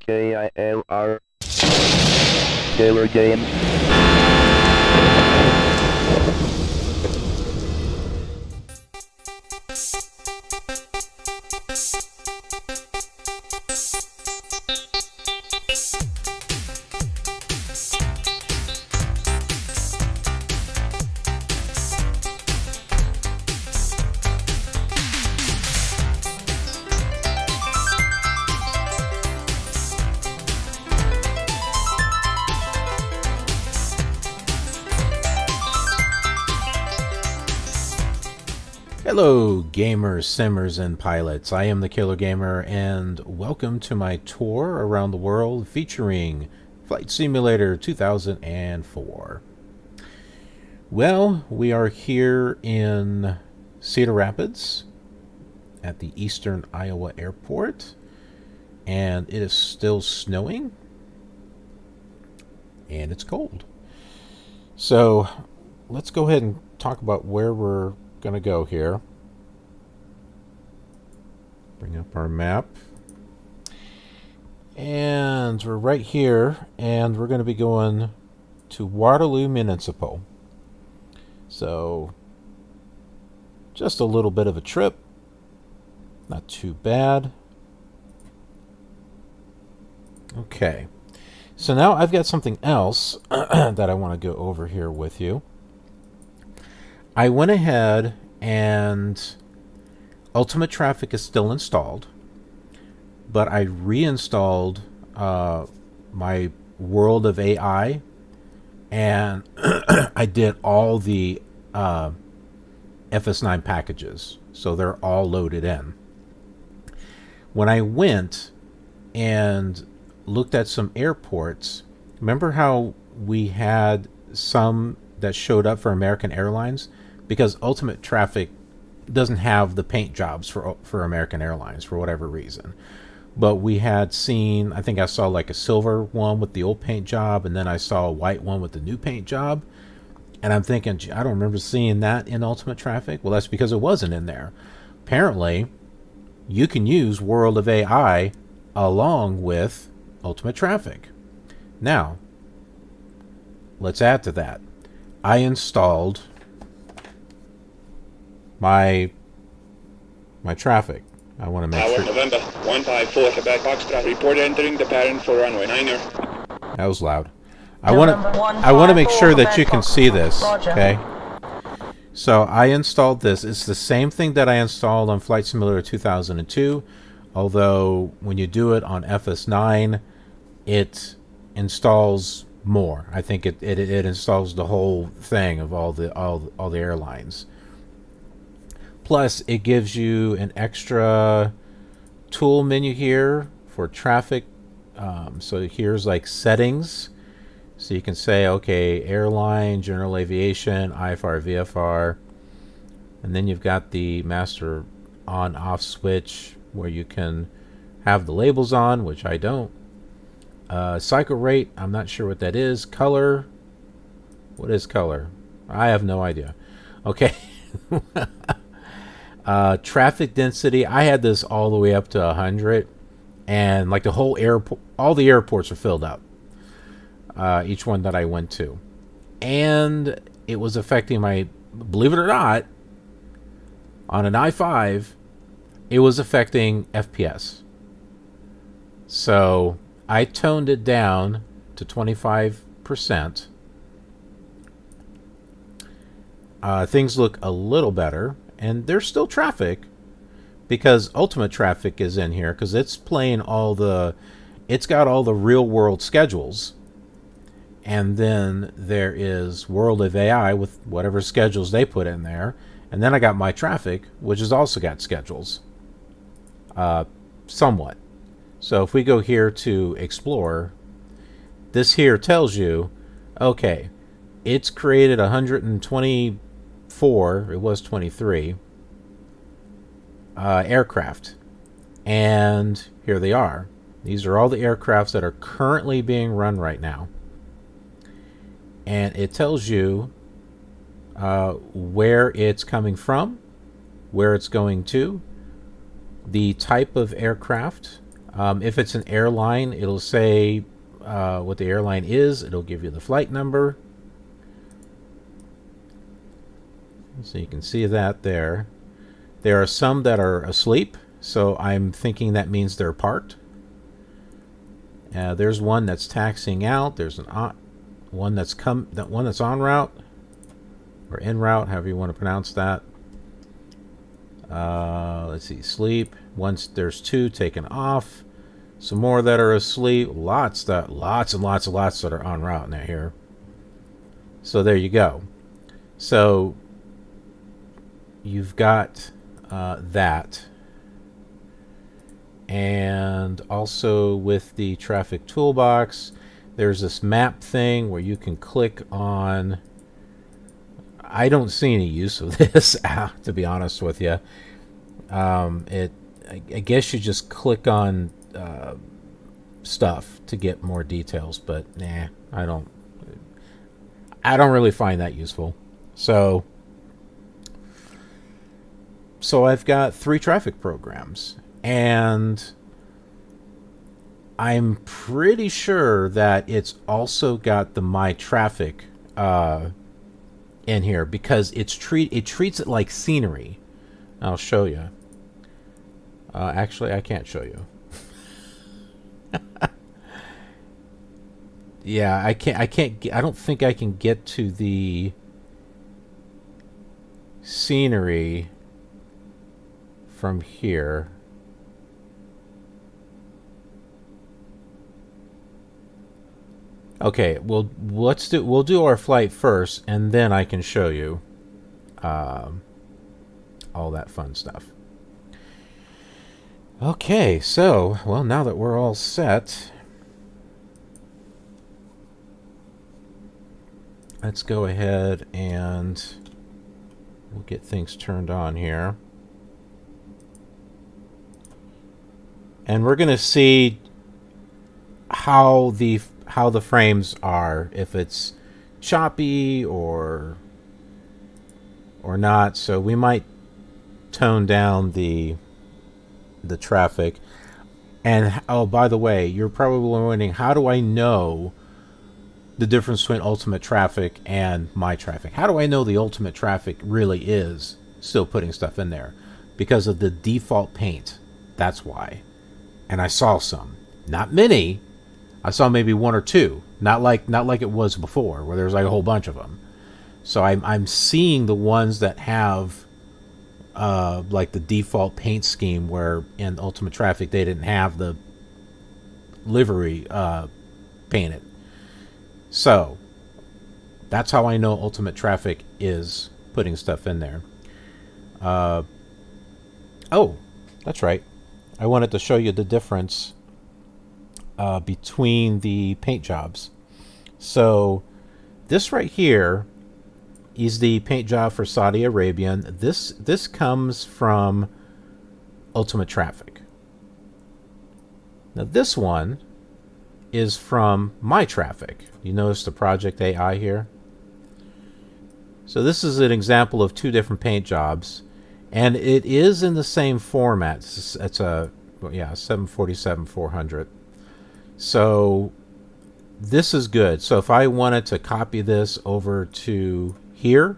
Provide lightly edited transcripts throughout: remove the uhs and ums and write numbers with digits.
KILR Killer Games. Hello gamers, simmers, and pilots. I am the Killer Gamer and welcome to my tour around the world featuring Flight Simulator 2004. Well, we are here in Cedar Rapids at the Eastern Iowa Airport, and it is still snowing and it's cold. So let's go ahead and talk about where we're going to go here. Bring up our map. And we're right here, and we're going to be going to Waterloo Municipal. So, just a little bit of a trip. Not too bad. Okay. So now I've got something else that I want to go over here with you. I went ahead and Ultimate Traffic is still installed, but I reinstalled my World of AI, and I did all the FS9 packages, so they're all loaded in. When I went and looked at some airports, remember how we had some that showed up for American Airlines? Because Ultimate Traffic doesn't have the paint jobs for American Airlines for whatever reason. But we had seen, I think I saw like a silver one with the old paint job, and then I saw a white one with the new paint job. And I'm thinking, I don't remember seeing that in Ultimate Traffic. Well, that's because it wasn't in there. Apparently, you can use World of AI along with Ultimate Traffic. Now, let's add to that. I installed my traffic. I want to make sure. November 154 Quebec Foxtrot, report entering the parent for runway 9er. That was loud. I want to make sure that you can see this. Okay. So I installed this. It's the same thing that I installed on Flight Simulator 2002, although when you do it on FS9, it installs more. I think it installs the whole thing of all the airlines. Plus, it gives you an extra tool menu here for traffic. So here's like settings. So you can say, okay, airline, general aviation, IFR, VFR. And then you've got the master on-off switch where you can have the labels on, which I don't. Cycle rate, I'm not sure what that is. Color, what is color? I have no idea. Okay. Traffic density, I had this all the way up to 100, and like the whole airport, all the airports are filled up, each one that I went to, and it was affecting my, believe it or not, on an i5 it was affecting FPS. So I toned it down to 25%. Things look a little better. And there's still traffic because Ultimate Traffic is in here because it's playing it's got all the real world schedules. And then there is World of AI with whatever schedules they put in there. And then I got My Traffic, which has also got schedules. Somewhat. So if we go here to Explore, this here tells you, okay, it's created 124, it was 23, aircraft. And here they are. These are all the aircrafts that are currently being run right now. And it tells you where it's coming from, where it's going to, the type of aircraft, If it's an airline, it'll say what the airline is. It'll give you the flight number. So you can see that there. There are some that are asleep, so I'm thinking that means they're parked. There's one that's taxiing out. There's one that's en route or en route, however you want to pronounce that. Let's see, sleep. There's two taken off. Some more that are asleep. Lots and lots that are en route now here. So there you go. So you've got that. And also with the traffic toolbox, there's this map thing where you can click on. I don't see any use of this, to be honest with you. I guess you just click on stuff to get more details, but nah, I don't really find that useful. So I've got 3 traffic programs, and I'm pretty sure that it's also got the My Traffic in here, because it treats it like scenery. I'll show you. Actually, I can't show you. Yeah, I don't think I can get to the scenery from here. Okay, well, we'll do our flight first, and then I can show you all that fun stuff. Okay, so, well, now that we're all set, let's go ahead and we'll get things turned on here. And we're going to see how the frames are, if it's choppy or not. So we might tone down the traffic. And oh, by the way, you're probably wondering, how do I know the difference between ultimate traffic and My Traffic? How do I know the ultimate traffic really is still putting stuff in there? Because of the default paint. That's why. And I saw some, not many. I saw maybe 1 or 2, not like it was before, where there's like a whole bunch of them. So I'm seeing the ones that have like the default paint scheme, where in Ultimate Traffic they didn't have the livery painted. So that's how I know Ultimate Traffic is putting stuff in there. Oh, that's right. I wanted to show you the difference between the paint jobs. So this right here is the paint job for Saudi Arabian. This comes from Ultimate Traffic. Now this one is from My Traffic. You notice the Project AI here? So this is an example of 2 different paint jobs, and it is in the same format. It's a 747-400. So this is good. So if I wanted to copy this over to here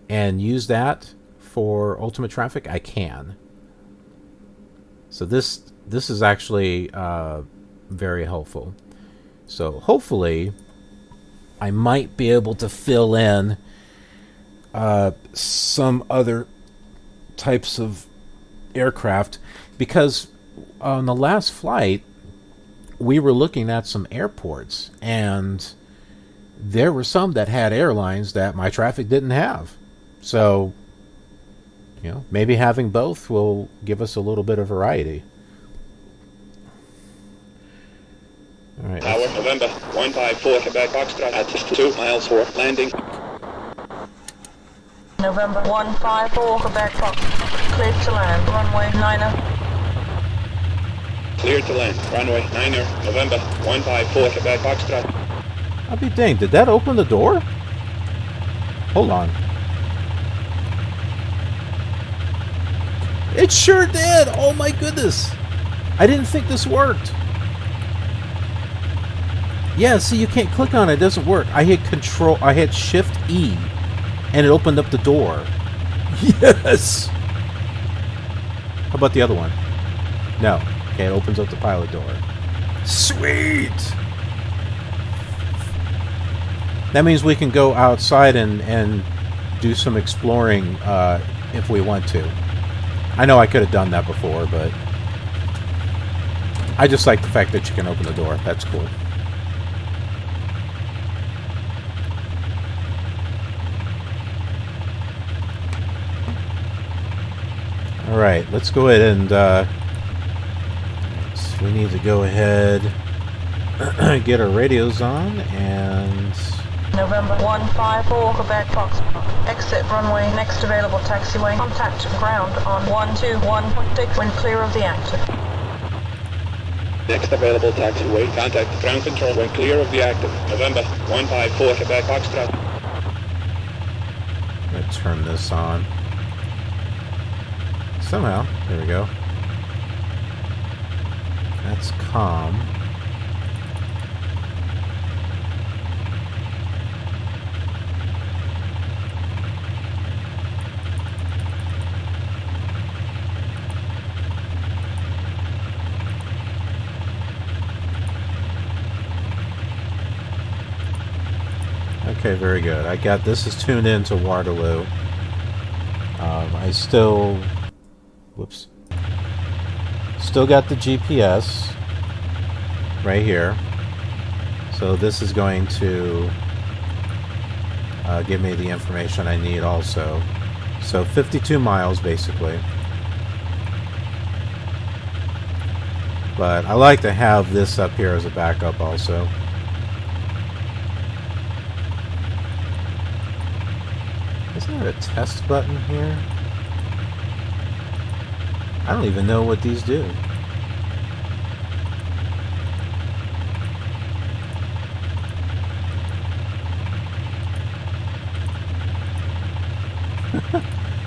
and use that for Ultimate Traffic, I can. So this is actually very helpful. So hopefully I might be able to fill in some other types of aircraft, because on the last flight we were looking at some airports, and there were some that had airlines that My Traffic didn't have. So, you know, maybe having both will give us a little bit of variety. All right. Tower, November 154, Quebec, Foxtrot, at 2 miles for landing. November 154, Quebec, Fox, cleared to land, runway 90. Clear to land, runway 90, November 154, Quebec, Foxtrot. I'll be dang, did that open the door? Hold on. It sure did! Oh my goodness! I didn't think this worked. Yeah, see, you can't click on it. It doesn't work. I hit Shift E, and it opened up the door. Yes! How about the other one? No. Okay, it opens up the pilot door. Sweet! That means we can go outside and do some exploring if we want to. I know I could have done that before, but I just like the fact that you can open the door. That's cool. Alright, let's go ahead and we need to go ahead get our radios on and November 154 Quebec Foxtrot. Exit runway, next available taxiway. Contact ground on 121.6 when clear of the active. Next available taxiway, contact ground control when clear of the active. November 154 Quebec Foxtrot. I'm gonna turn this on. Somehow, there we go. That's calm. Okay, very good. I got this is tuned into Waterloo. I still, whoops, still got the GPS right here. So this is going to give me the information I need also. So 52 miles basically. But I like to have this up here as a backup also. Isn't there a test button here? I don't even know what these do.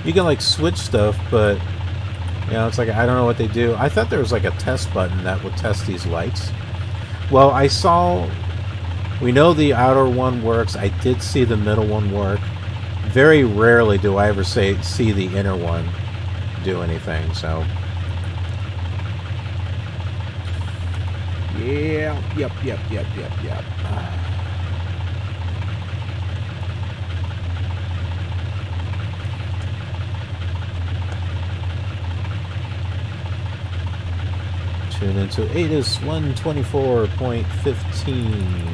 You can like switch stuff, but you know, it's like I don't know what they do. I thought there was like a test button that would test these lights. Well, I saw, we know the outer one works. I did see the middle one work. Very rarely do I ever see the inner one do anything, so. Yeah, yep. Tune into ATIS 124.15.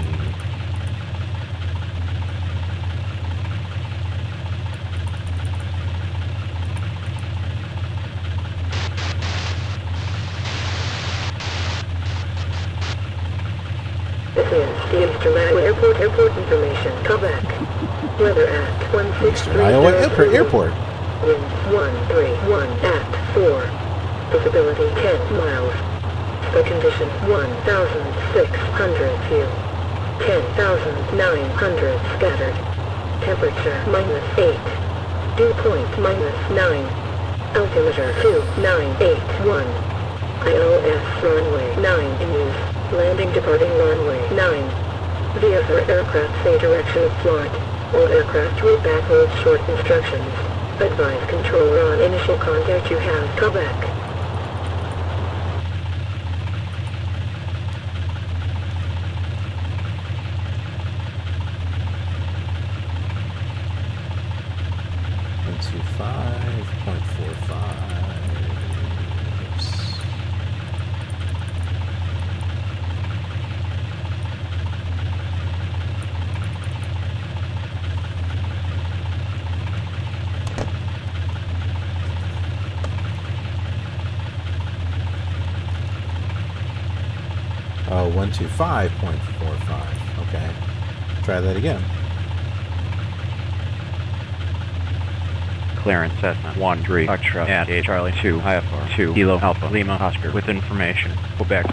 Airport information. Come back. Weather at 163. Iowa Airport. Wind 131 at 4. Visibility 10 miles. The condition 1,600 view. 10,900 scattered. Temperature -8. Dew point -9. Altimeter 2981. ILS runway 9 in use. Landing departing runway 9. VFR aircraft say direction of flight. All aircraft route back hold short instructions. Advise controller on initial contact you have. Come back. Oh, 125.45. Okay. Try that again. Clearance Cessna 13 Foxtrot at A Charlie 2 IFR 2 Kilo Alpha Lima Oscar with information. Quebec.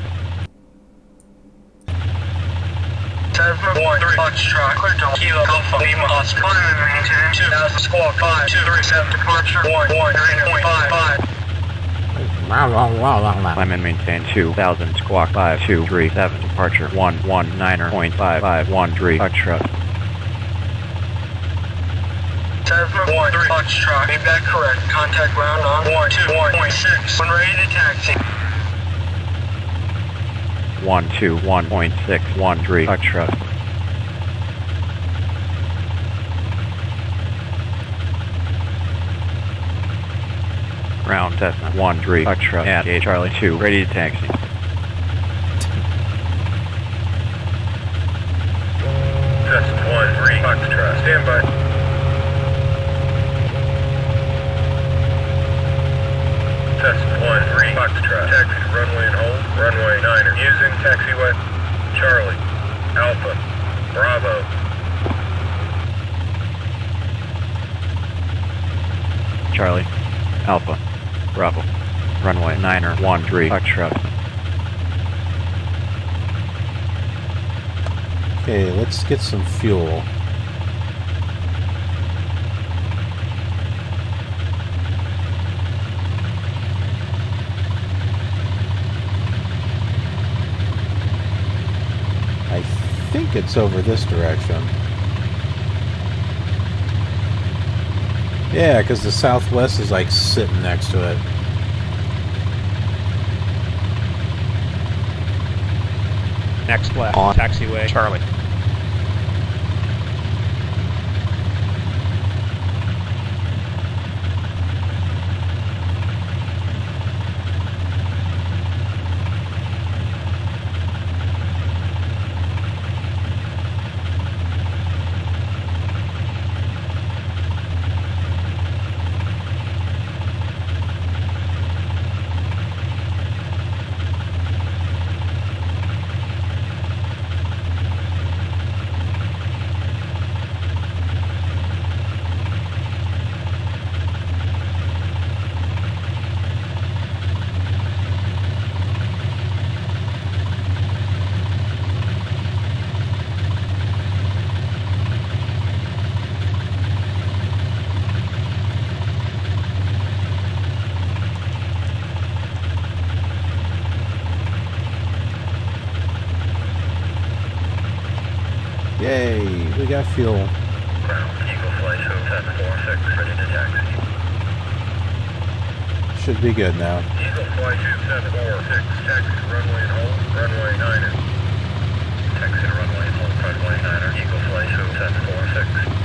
Cessna 13 Foxtrot clear to Kilo Alpha Lima Oscar. Climb maintain 2000 squawk 5 237 departure 113.55. Climb and maintain 2000 squawk 5237 departure 119.5513 Foxtrot. Cessna 13 Foxtrot. Made that correct. Contact ground on 121.6. When ready to taxi. 121.613 Foxtrot. Ground Cessna 13 Foxtrot at Charlie 2, ready to taxi. Cessna 13 Foxtrot, stand by. Cessna 13 Foxtrot, taxi to runway and hold, runway 9er, using taxiway, Charlie, Alpha, Bravo. Charlie, Alpha, Bravo, runway 9er 13 Foxtrot. Okay, let's get some fuel. I think it's over this direction. Yeah, because the Southwest is like sitting next to it. Next left, on taxiway, Charlie. Yay, we got fuel. Ground, Eagle Flight 746, ready to taxi. Should be good now. Eagle Flight 746, taxi to runway and hold, runway 9er. Taxi to runway and hold, runway 9er, Eagle Flight 746.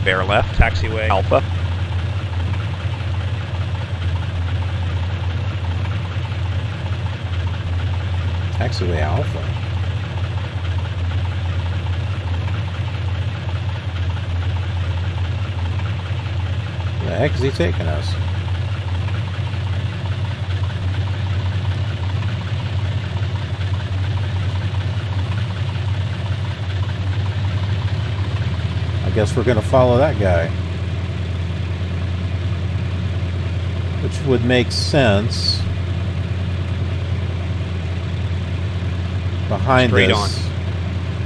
Bear left, taxiway, Alpha. Taxiway Alpha. Where the heck is he taking us? I guess we're going to follow that guy. Which would make sense. Behind Straight us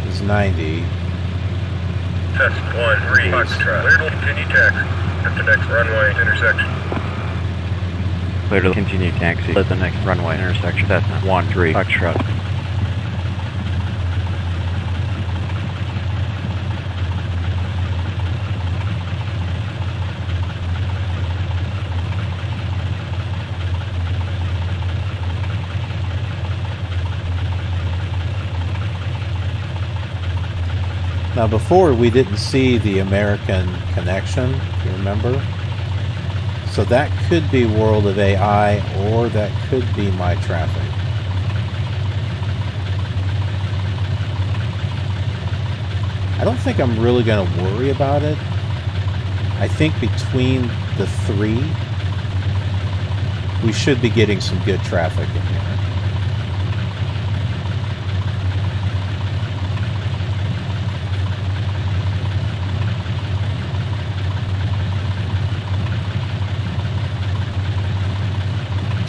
is 90. Test 1-3 Foxtrot. Clear to continue taxi at the next runway intersection. Clear to continue taxi at the next runway intersection. Cessna 13 Foxtrot. Now before we didn't see the American connection, if you remember. So that could be World of AI or that could be my traffic. I don't think I'm really going to worry about it. I think between the three, we should be getting some good traffic in here.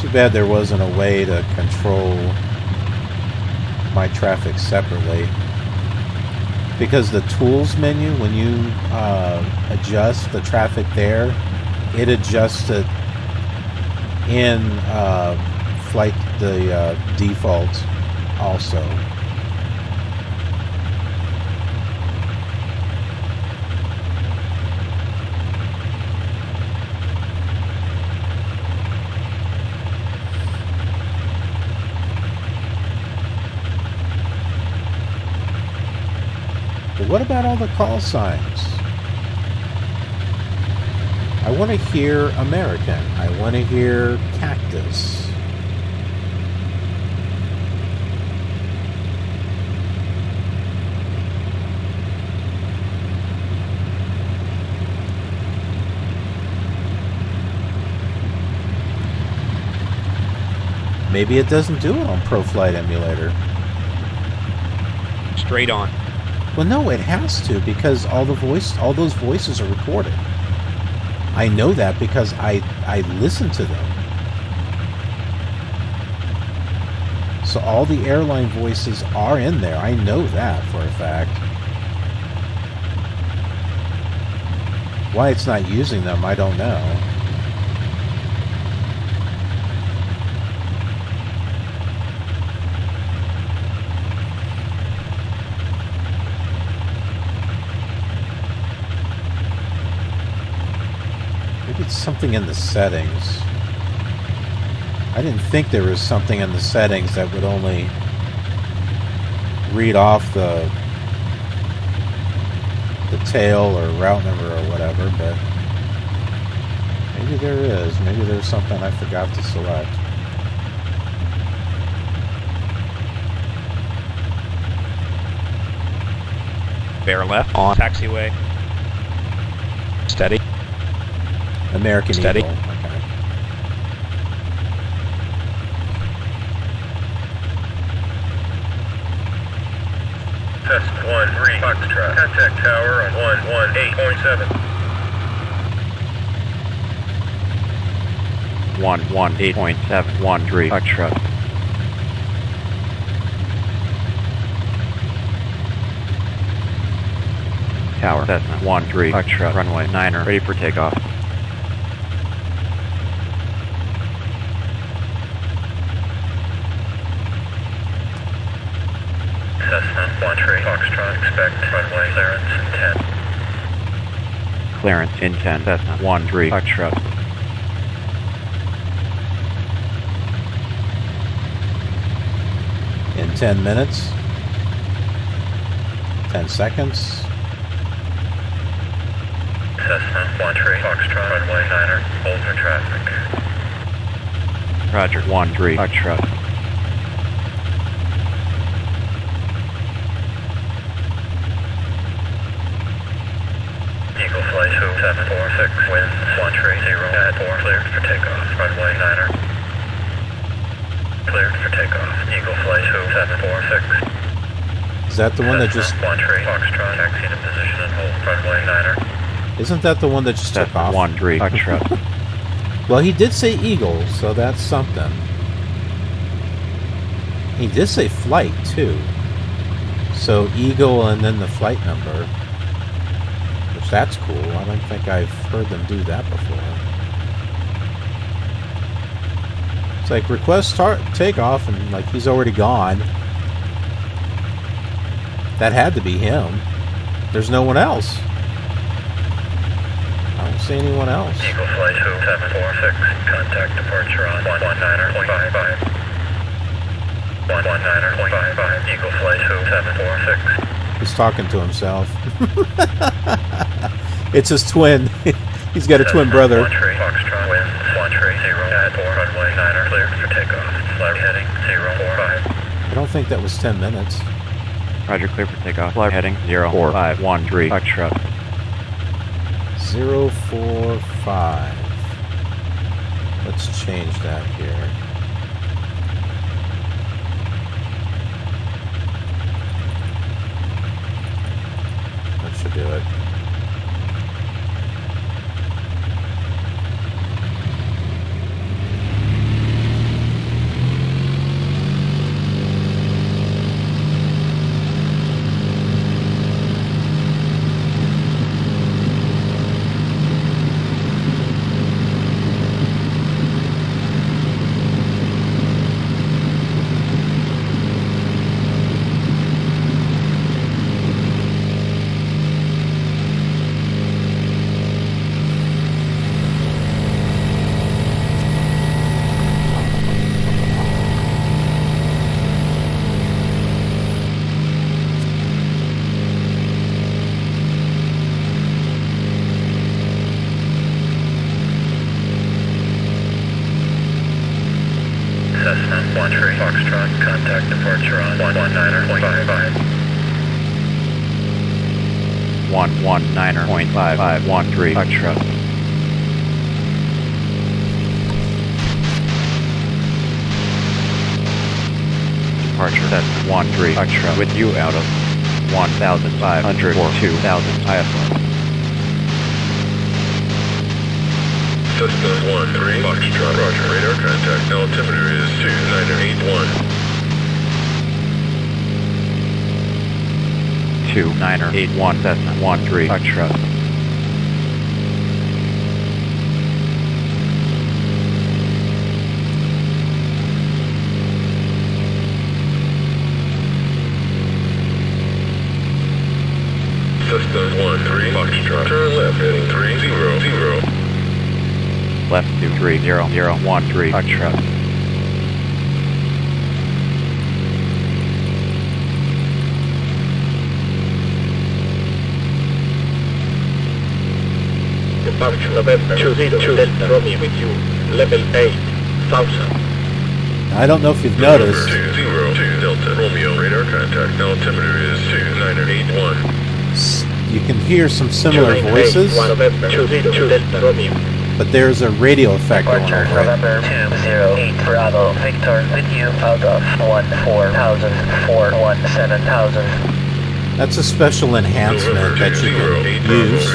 Too bad there wasn't a way to control my traffic separately. Because the tools menu, when you adjust the traffic there, it adjusts it in flight, the default also. But what about all the call signs? I want to hear American. I want to hear cactus. Maybe it doesn't do it on ProFlight Emulator. Straight on. Well, no, it has to, because all those voices are recorded. I know that because I listen to them. So all the airline voices are in there. I know that for a fact. Why it's not using them, I don't know. Something in the settings. I didn't think there was something in the settings that would only read off the tail or route number or whatever, but maybe there is. Maybe there's something I forgot to select. Bear left on taxiway. Steady. American Steady. Eagle. Okay. Test 1-3 Foxtrot. Contact tower on 118.7. 118.713 Foxtrot. Tower Cessna 13 Foxtrot. Runway 9er. Ready for takeoff. Cessna 13 Foxtrot. Expect runway clearance in 10. Clearance in 10. Cessna 13 Foxtrot. In 10 minutes. 10 seconds. Cessna 13 Foxtrot. Runway 9er. Hold for traffic. Roger 13 Foxtrot. Eagle Flight 2746, wind 130 at 4, cleared for takeoff, runway 9er. Cleared for takeoff, Eagle Flight 2746. Is that the one that just... 13 Foxtrot, taxi to position and hold, runway 9er. Isn't that the one that just took off? 13 Foxtrot. Well, he did say Eagle, so that's something. He did say flight, too. So Eagle and then the flight number. Which, that's cool. I don't think I've heard them do that before. It's like, request takeoff, and like, he's already gone. That had to be him. There's no one else. I don't see anyone else. Eagle Flight 2746, contact departure on 119.55. 119.55, Eagle Flight 2746. He's talking to himself. It's his twin. He's got a twin brother. 13 Foxtrot, wind 130 at 4, runway 9er, cleared for takeoff, flight heading 045. I don't think that was 10 minutes. Roger, clear for takeoff. Flight heading 04513 Foxtrot. 045. Let's change that here. That should do it. 13 Foxtrot, contact departure on 119.55. 119.5513 Foxtrot. Departure Cessna 13 Foxtrot with you out of 1,500 or 2,000 IFR. Cessna 13 Foxtrot, roger. Radar contact, altimeter is 2981. 2981 Cessna 13 Foxtrot. Cessna 13 Foxtrot, turn left heading 300. Left 23013 Foxtrot. Departure November 20 Delta Romeo with you, level 8,000. I don't know if you've noticed. 202 Delta Romeo, radar contact, altimeter is 2981. You can hear some similar voices, but there's a radio effect going on. November 208 Bravo Victor with you out of 14,000 417,000. That's a special enhancement that you can use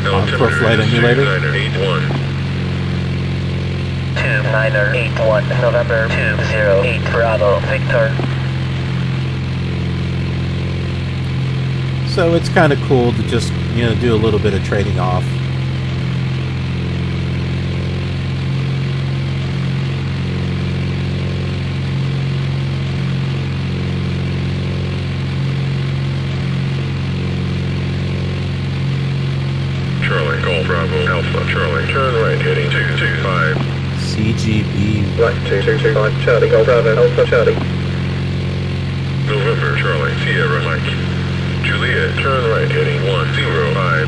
on ProFlight Emulator. 2981 November 208 Bravo Victor. So it's kind of cool to just, do a little bit of trading off. Charlie, Golf Bravo Alpha, Charlie, turn right heading 225. CGB. Right, 225, Charlie, Golf Bravo Alpha, Charlie. November, Charlie, Sierra Mike. Juliet, turn right heading 105.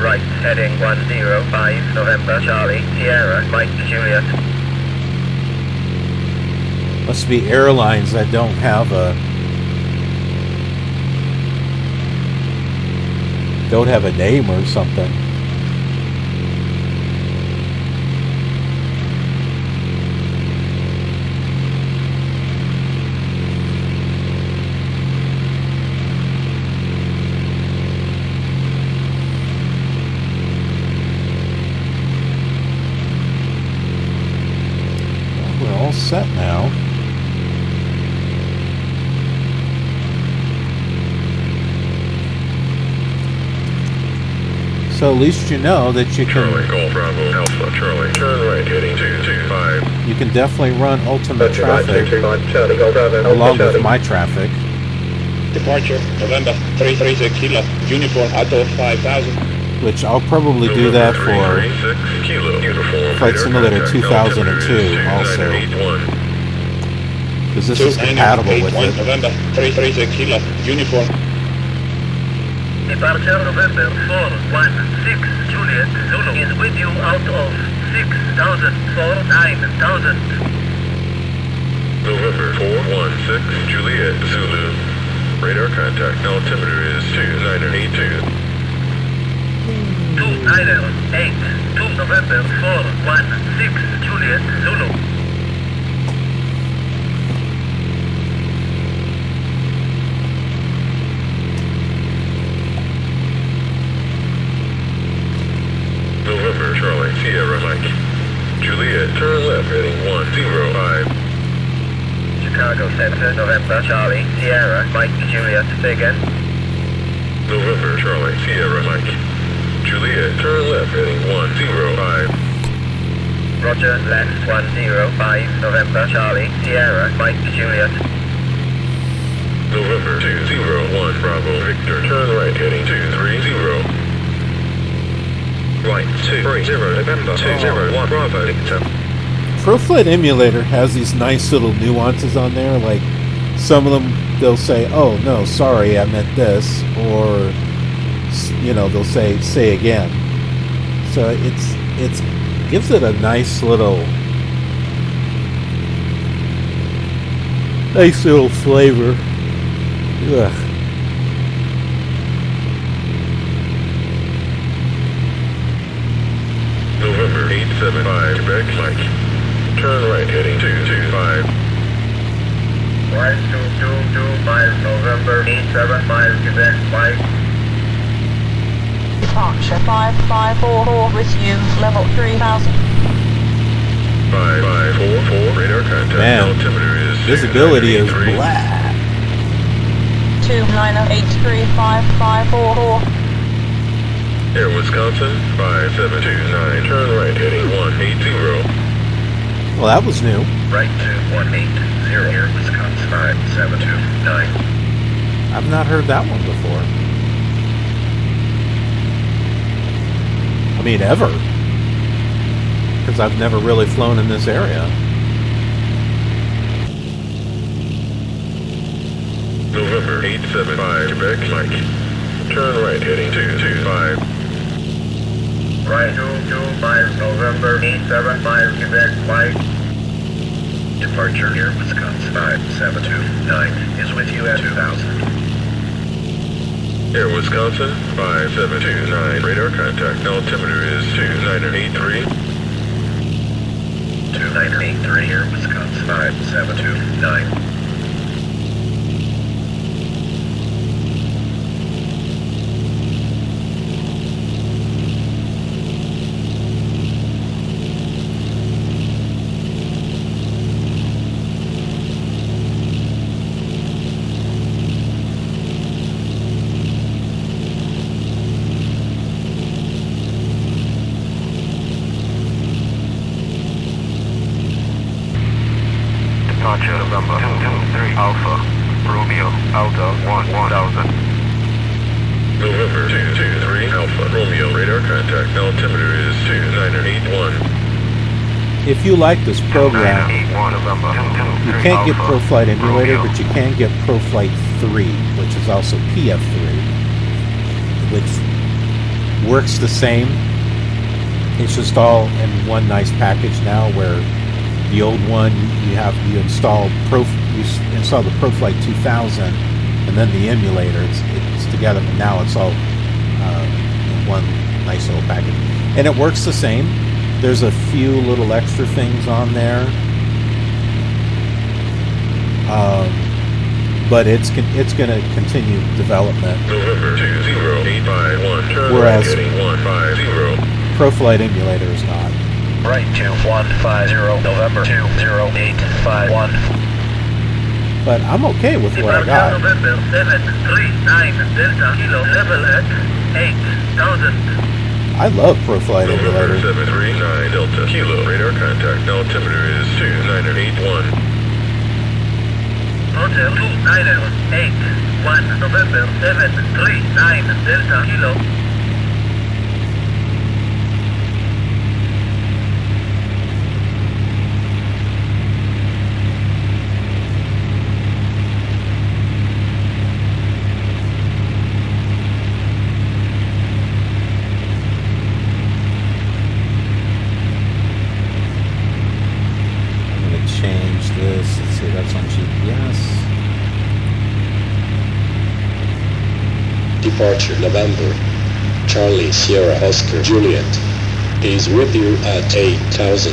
Right heading 105 November Charlie Sierra Mike Juliet. Must be airlines that don't have a name or something. Set now. So at least you know that you can. Charlie, Golf Bravo Alpha, Charlie, turn right heading 225. You can definitely run ultimate traffic along with my traffic. Departure November 330 Kilo, uniform Atto 5000. Which I'll probably do that for Flight Simulator 2002 also, because this is compatible with it. November 330 Kilo, uniform. Departure November 416 Juliet Zulu is with you out of 6,000 9,000. November 416 Juliet Zulu. Radar contact, altimeter is 2982. 2982 November 416 Juliet Zulu. November Charlie Sierra Mike. Juliet, turn left heading 105. Chicago Center November Charlie Sierra Mike Juliet. Say again. November Charlie Sierra Mike. Juliet, turn left heading 105. Roger, left 105 November Charlie Sierra Mike Juliet. November 201 Bravo Victor, turn right heading 230. Right 230 November 201 Bravo Victor. ProFlight Emulator has these nice little nuances on there, like some of them they'll say, "Oh no, sorry, I meant this," or they'll say again. So it's gives it a nice little Nice little flavor. Ugh. November 875, Quebec, Mike. Turn right heading 225. Right 225, November 875, Quebec, Mike. Departure 5544 with you, level 3000. 5544, radar contact. Man, altimeter is visibility is 293. black. 290835544. Air Wisconsin 5729, turn right heading 180. Well, that was new. Right to 180, Air Wisconsin 5729. I've not heard that one before. I mean, ever. Because I've never really flown in this area. November 875, Quebec, Mike. Turn right heading 225. Right 225, November 875, Quebec, Mike. Departure here, Wisconsin 5729 is with you at 2000. Air Wisconsin 5729, radar contact. Altimeter is 2983. 2983, Air Wisconsin 5729. Departure November 223 Alpha, Romeo, Alpha 1000. November 223 Alpha, Romeo, radar contact. Altimeter is 2981. If you like this program, 981 November you 223 can't get Alpha, ProFlight Emulator, Romeo. but you can get ProFlight 3, which is also PF3, which works the same. It's just all in one nice package now, where the old one you install the ProFlight 2000 and then the emulator. It's together, but now it's all in one nice little package, and it works the same. There's a few little extra things on there, but it's going to continue development. November 20851, turn Whereas right heading 150. ProFlight Emulator is not. Right 2150, November 20851. But I'm okay with what I got. November 739, Delta Kilo, level at 8000. I love ProFlight November Emulator. 739, Delta Kilo, radar contact. Altimeter is 2981. Hotel 2981, November 739, Delta Kilo. Change this. Let's see, that's on GPS. Departure November. Charlie Sierra Oscar Juliet is with you at 8000.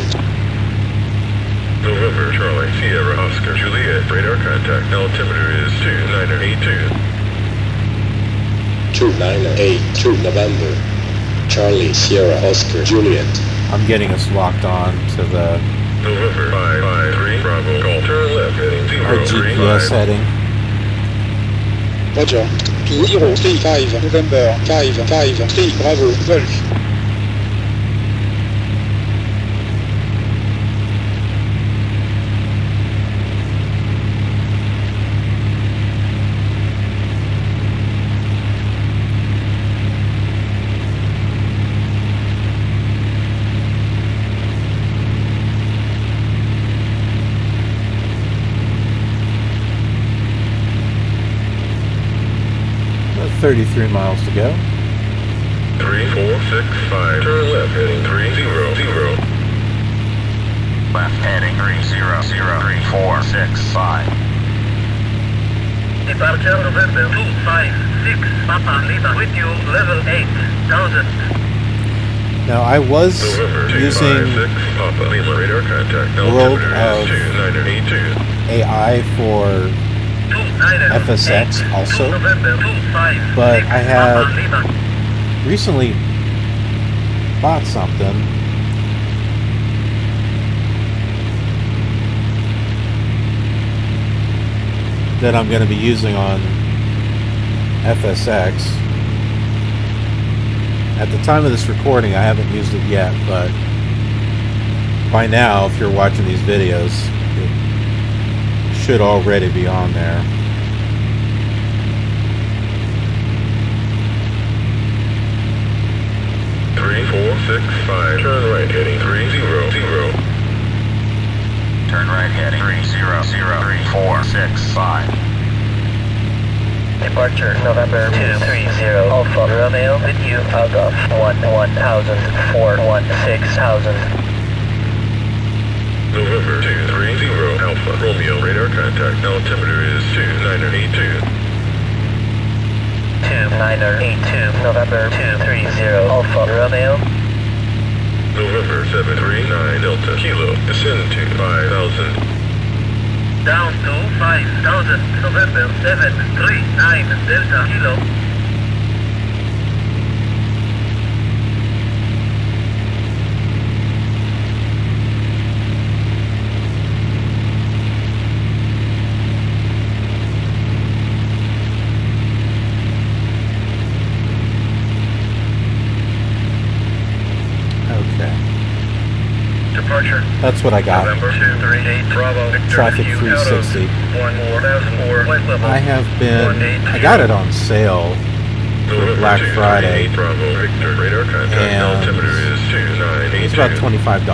November Charlie Sierra Oscar Juliet, radar contact. Altimeter is 2982. 2982 November. Charlie Sierra Oscar Juliet. I'm getting us locked on to the November 553 Bravo, call turn left heading our GPS 035. heading. Roger. 2035 November 553 Bravo Golf. About 33 miles to go. 3465, turn left heading 300. Left heading 3003465. Departure November 256, Papa Lima, with you, level 8,000. Now, I was using World of AI for FSX also, but I had recently bought something that I'm going to be using on FSX. At the time of this recording, I haven't used it yet, but by now, if you're watching these videos, it should already be on there. Turn right heading 300. Turn right heading 3003465. Departure November 230 Alpha Romeo with you out of 1000 November 230 Alpha Romeo, radar contact, altimeter is 2982. 2982 November 230 Alpha Romeo. November 739 Delta Kilo, descend to 5,000. Down to 5,000, November 739 Delta Kilo. Departure. That's what I got. November 238 Bravo, Victor, Traffic 360. I have been. I got it on sale for Black Friday, Bravo, Victor, radar contact, altimeter is 2982. it's about $25.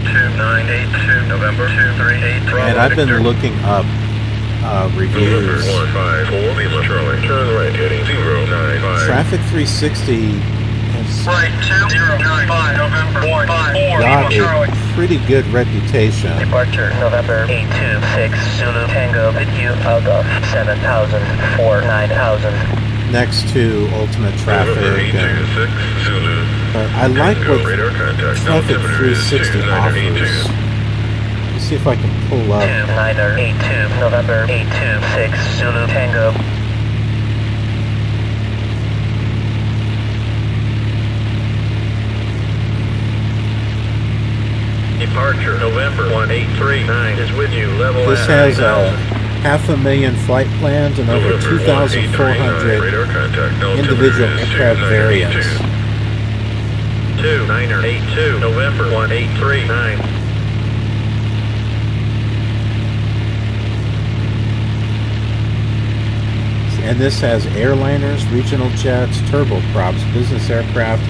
2982 November 238 Bravo, And I've been Victor. looking up reviews. 154 Lima Charlie, turn right heading 095. Traffic 360 has Right 2095 November 154 got Lima Charlie. a pretty good reputation. Departure November 826 Zulu Tango with you out of 7,000 9,000. Next to Ultimate Traffic, and, but I like what Traffic 360 offers. Let's see if I can pull up. 2982 November 826 Zulu Tango. Departure November 1839 is with you, level This at has 9,000. 500,000 flight plans and over 2,400 individual aircraft variants. 2982 November 1839. And this has airliners, regional jets, turboprops, business aircraft,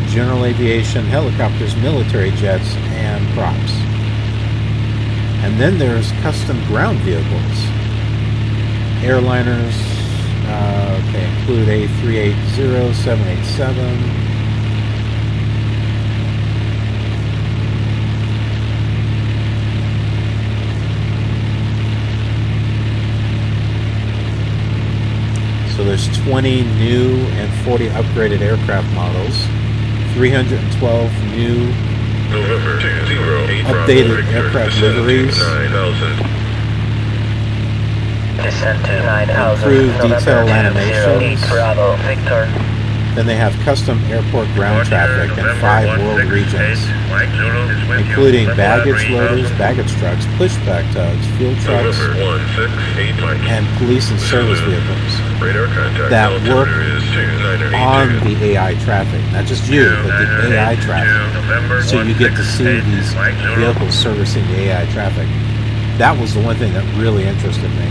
general aviation, helicopters, military jets, and props. And then there's custom ground vehicles. Airliners, include A380, 787. So there's 20 new and 40 upgraded aircraft models, 312 new updated aircraft liveries, Descent to 9,000 improved November detail 208 animations. Bravo Victor. Then they have custom airport ground traffic in 5 world regions, including baggage loaders, baggage trucks, pushback tugs, fuel trucks, and police and service vehicles that work on the AI traffic. Not just you, but the AI traffic. So you get to see these vehicles servicing the AI traffic. That was the one thing that really interested me.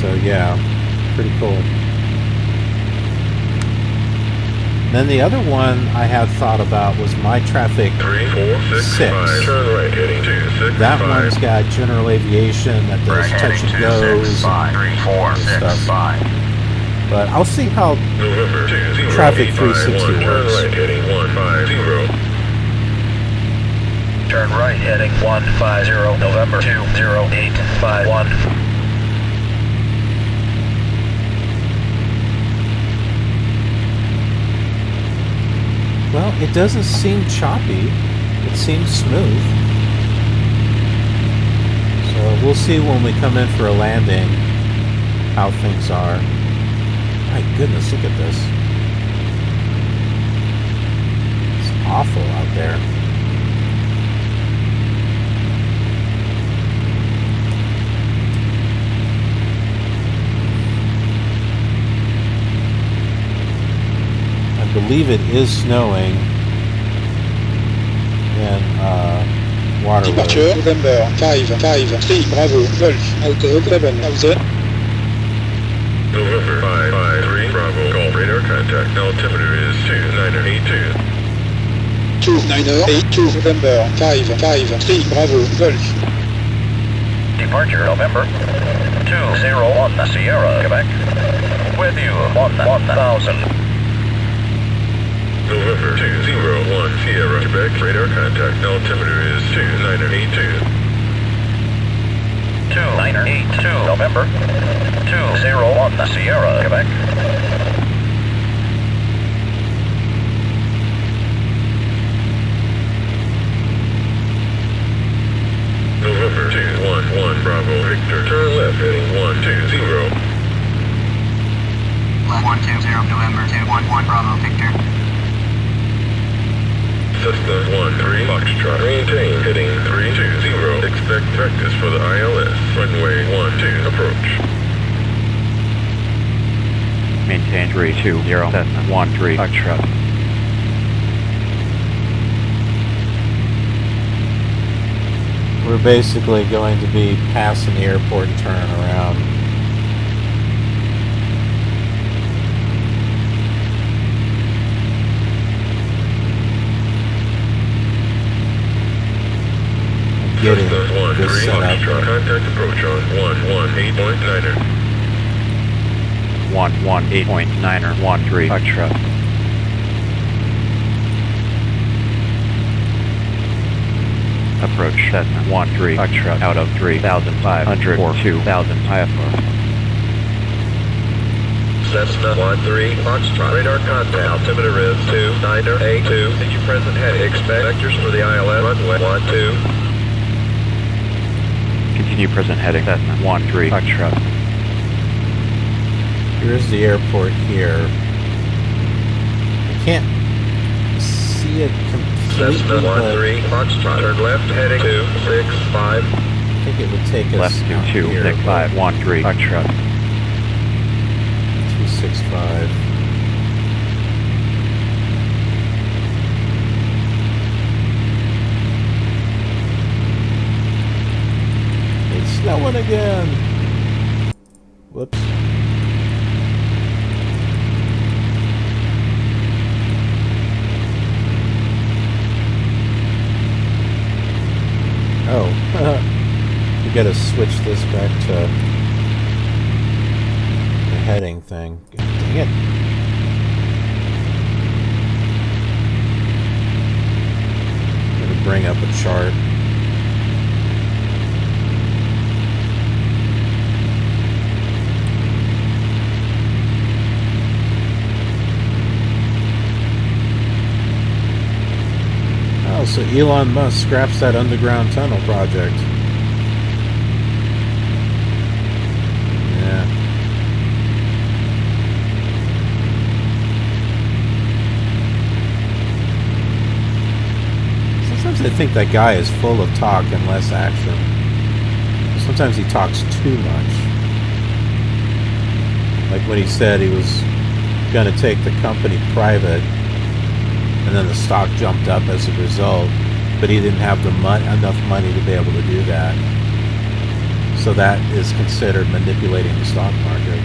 So yeah, pretty cool. Then the other one I had thought about was my traffic 3465. Turn right heading 265. That one's got general aviation that does touch and goes and stuff. But I'll see how November 20, traffic 360 Turn works. right heading 150. Turn right heading 150, November 20851. Well, it doesn't seem choppy. It seems smooth. So we'll see when we come in for a landing how things are. My goodness, look at this. It's awful out there. I believe it is snowing in Waterloo. Departure, November 553, Bravo, Golf, Auto 7000. November 553, Bravo, Golf, radar contact, altimeter is 2982. 2982, November 553, Bravo, Golf. Departure November 201 Sierra, Quebec. With you, 1000. November 201 Sierra, Quebec, radar contact, altimeter is 2982. 2982, November 201 Sierra, Quebec. November 211 Bravo, Victor, turn left heading 120. 120, November 211 Bravo, Victor. Cessna 13 Foxtrot, maintain heading 320. Expect practice for the ILS, runway 12 approach. Maintain 320, Cessna 13 Foxtrot. We're basically going to be passing the airport and turning around. Getting this set up. Contact approach on 118.9er. 118.9er 13 Foxtrot. Approach Cessna 13 Foxtrot out of 3,500 or 2,000 IFR. Cessna 13 Foxtrot, radar contact, altimeter is 2982. Continue present heading. Expect vectors for the ILS, runway 12. Continue present heading Cessna 13 Foxtrot. Here's the airport here. I can't see it completely, Cessna 13 Foxtrot, turn left heading 265. I think it would take us Left out to here. 26513 Foxtrot. 265. It's snowing again. Whoops. Oh, we gotta switch this back to the heading thing. Dang it. I'm gonna bring up a chart. Oh, so Elon Musk scraps that underground tunnel project. Yeah. Sometimes I think that guy is full of talk and less action. Sometimes he talks too much. Like when he said he was going to take the company private, and then the stock jumped up as a result, but he didn't have the enough money to be able to do that. So that is considered manipulating the stock market.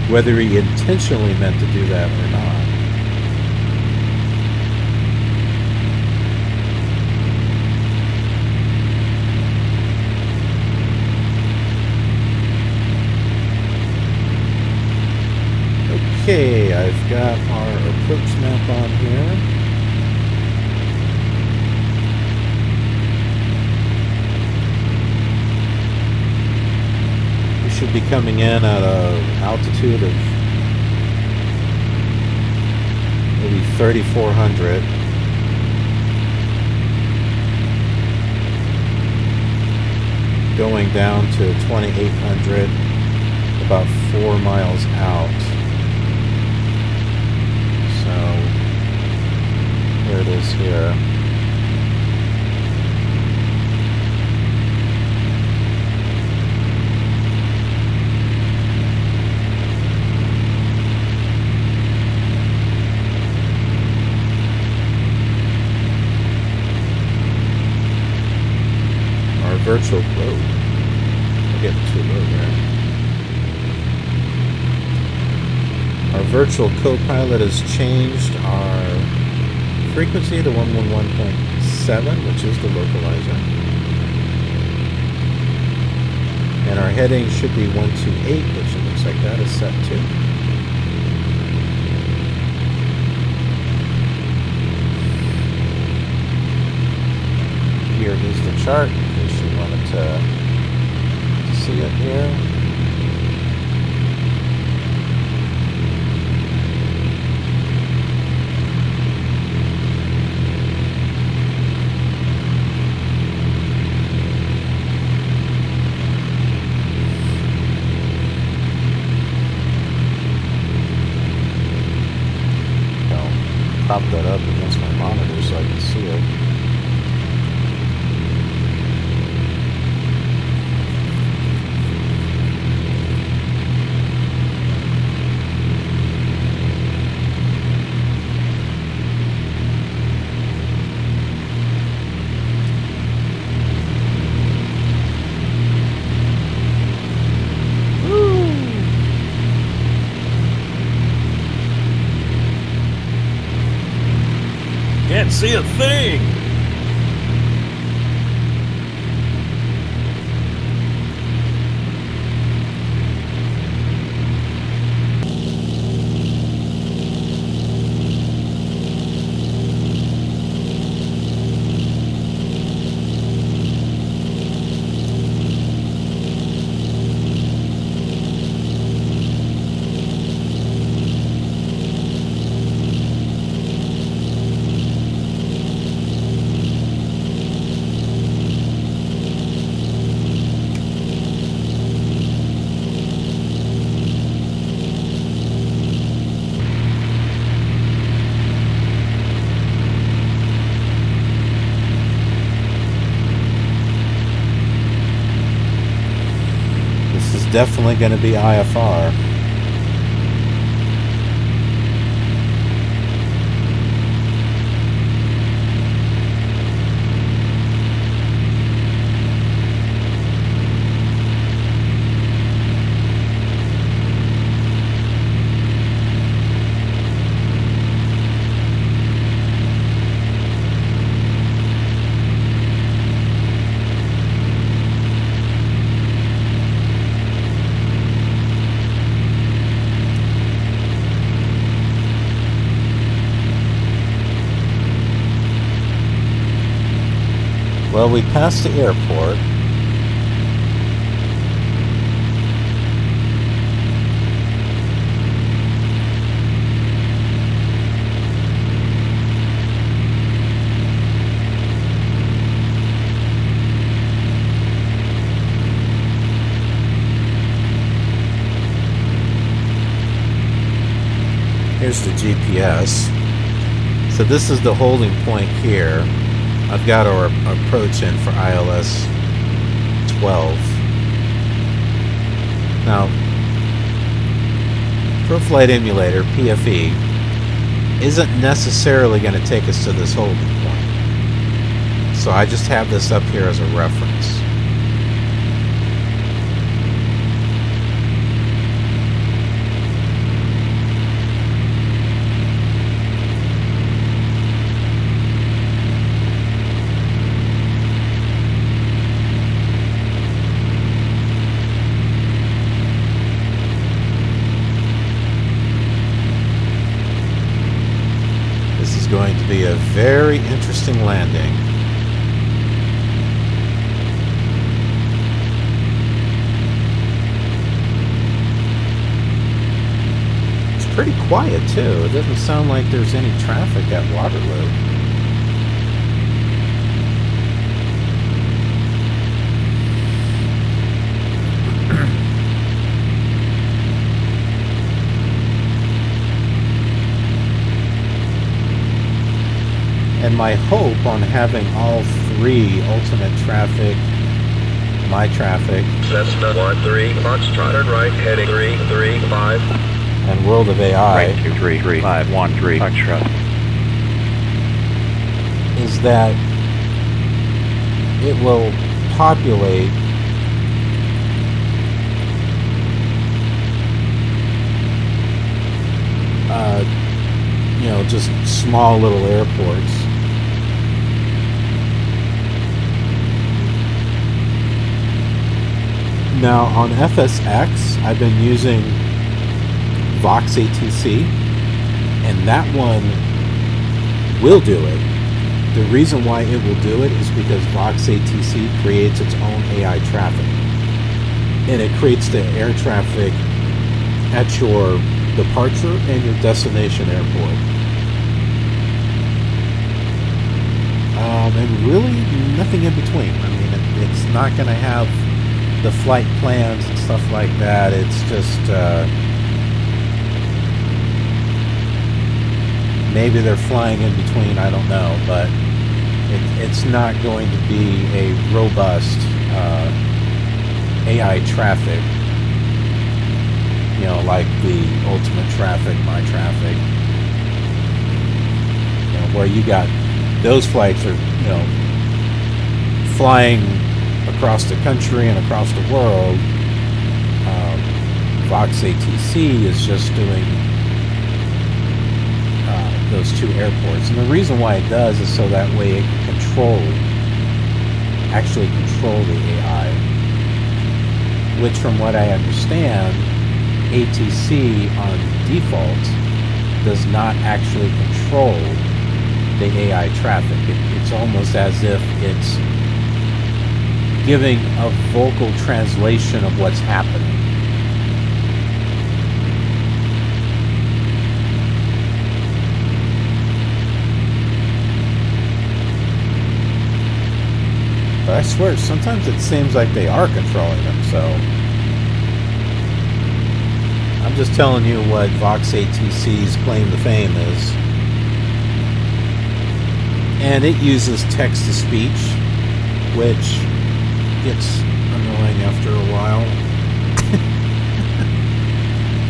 whether he intentionally meant to do that or not. Okay, I've got our approach map on here. We should be coming in at an altitude of maybe 3,400. Going down to 2,800, about 4 miles out. Here it is here. Our virtual load. We're getting too low there. Our virtual co-pilot has changed our frequency to 111.7, which is the localizer. And our heading should be 128, which it looks like that is set to. Here is the chart, in case you wanted to see it here. Prop that up against my monitor so I can see it. Can't see a thing! Definitely going to be IFR. Well, we passed the airport. Here's the GPS. So this is the holding point here. I've got our approach in for ILS 12. Now, ProFlight Emulator, PFE, isn't necessarily going to take us to this holding point. So I just have this up here as a reference. is going to be a very interesting landing. It's pretty quiet too. It doesn't sound like there's any traffic at Waterloo. And my hope on having all three ultimate traffic, my traffic, Cessna 13, Foxtrot, turn right, heading 335, and World of AI, right 233 Foxtrot, is that it will populate you know, just small little airports. Now on FSX, I've been using Vox ATC, and that one will do it. The reason why it will do it is because Vox ATC creates its own AI traffic, and it creates the air traffic at your departure and your destination airport. And really nothing in between. I mean, it's not going to have the flight plans and stuff like that. It's just maybe they're flying in between, I don't know, but it's not going to be a robust AI traffic, you know, like the ultimate traffic, my traffic, you know, where you got those flights are, you know, flying across the country and across the world. Vox ATC is just doing those two airports, and the reason why it does is so that way it can actually control the AI, which from what I understand, ATC on default does not actually control the AI traffic. It's almost as if it's giving a vocal translation of what's happening. But I swear, sometimes it seems like they are controlling them, so I'm just telling you what Vox ATC's claim to fame is. And it uses text-to-speech, which gets annoying after a while.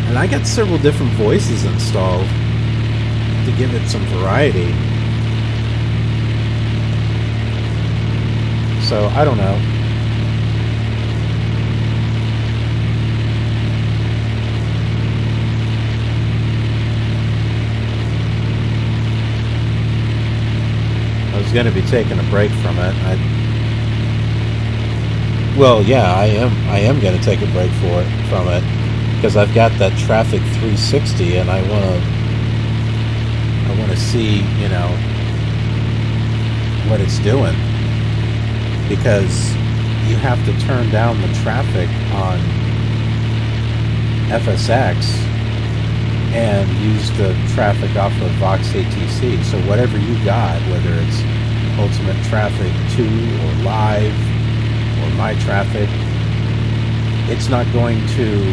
And I got several different voices installed to give it some variety. So, I don't know. I was going to be taking a break from it. Well, yeah, I am going to take a break from it because I've got that Traffic 360, and I want to see, you know, what it's doing, because you have to turn down the traffic on FSX and use the traffic off of Vox ATC. So whatever you got, whether it's Ultimate Traffic 2 or Live or My Traffic, it's not going to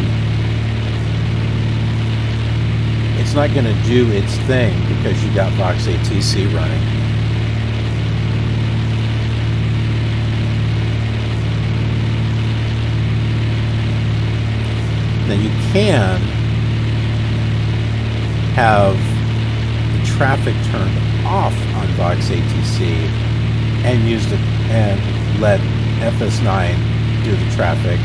do its thing because you got Vox ATC running. Now you can have the traffic turned off on Vox ATC and let FS9 do the traffic.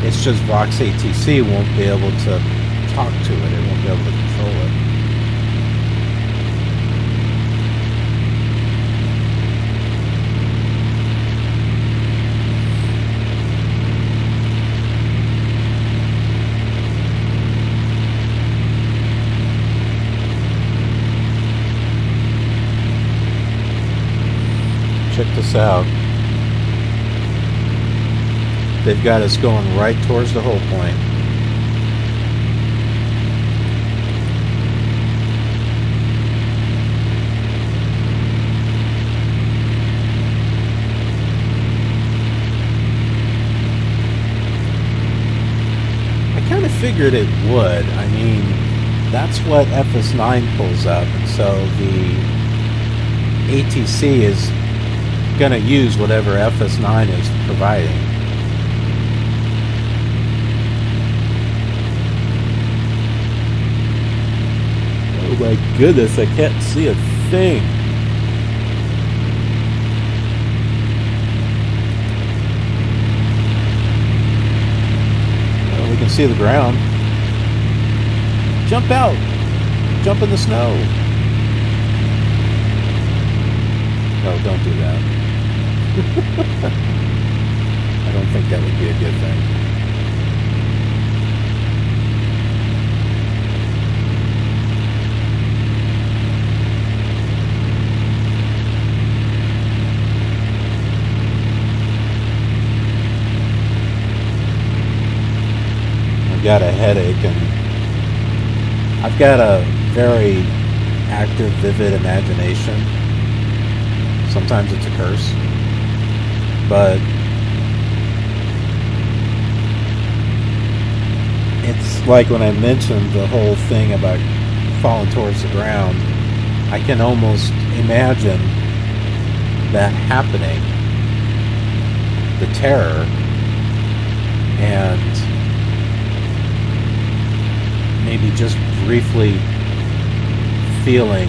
It's just Vox ATC won't be able to talk to it. It won't be able to control it. check this out. They've got us going right towards the hull point. I kind of figured it would. I mean, that's what FS9 pulls up, and so the ATC is going to use whatever FS9 is providing. Oh my goodness, I can't see a thing. Well, we can see the ground. Jump out! Jump in the snow! No, don't do that. I don't think that would be a good thing. I've got a headache, and I've got a very active, vivid imagination. Sometimes it's a curse, but it's like when I mentioned the whole thing about falling towards the ground, I can almost imagine that happening, the terror, and maybe just briefly feeling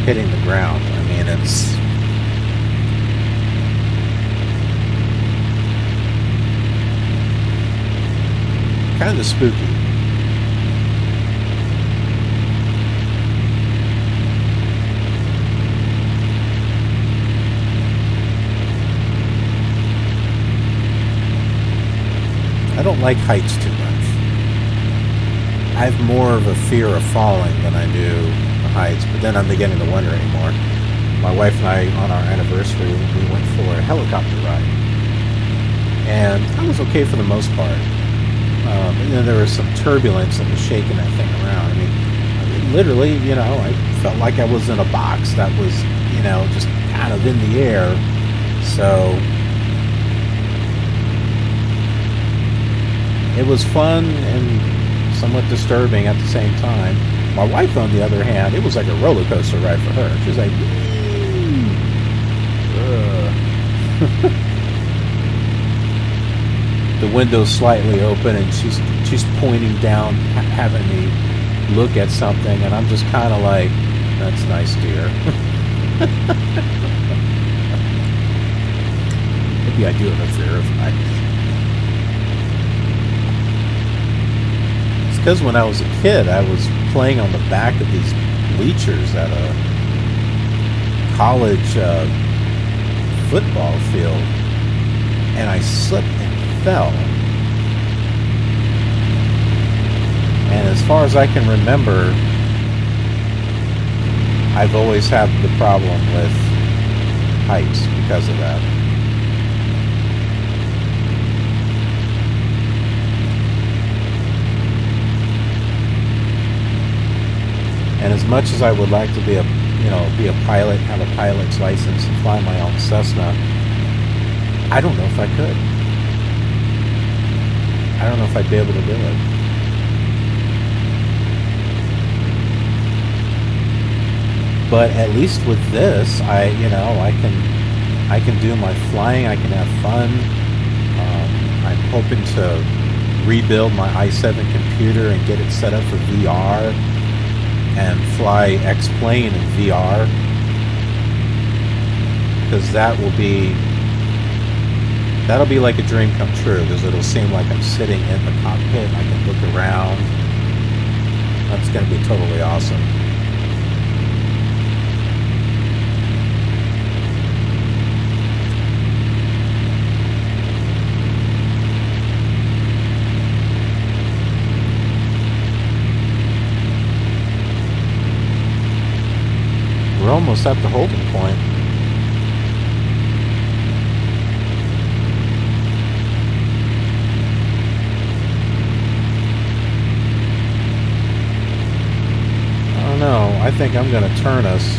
hitting the ground. I mean, it's kind of spooky. I don't like heights too much. I have more of a fear of falling than I do the heights, but then I'm beginning to wonder anymore. My wife and I, on our anniversary, we went for a helicopter ride. And I was okay for the most part. And then there was some turbulence that was shaking that thing around. I mean, literally, you know, I felt like I was in a box that was, you know, just kind of in the air. So it was fun and somewhat disturbing at the same time. My wife, on the other hand, it was like a roller coaster ride for her. She was like, the window's slightly open, and she's pointing down, having me look at something, and I'm just kind of like, "That's nice, dear." Maybe I do have a fear of heights. It's because when I was a kid, I was playing on the back of these bleachers at a college football field, and I slipped and fell. And as far as I can remember, I've always had the problem with heights because of that. And as much as I would like to be a pilot, have a pilot's license, and fly my own Cessna, I don't know if I could. I don't know if I'd be able to do it. But at least with this, I can do my flying. I can have fun. I'm hoping to rebuild my i7 computer and get it set up for VR and fly X-Plane in VR, because that'll be like a dream come true, because it'll seem like I'm sitting in the cockpit and I can look around. That's going to be totally awesome. We're almost at the holding point. I think I'm going to turn us.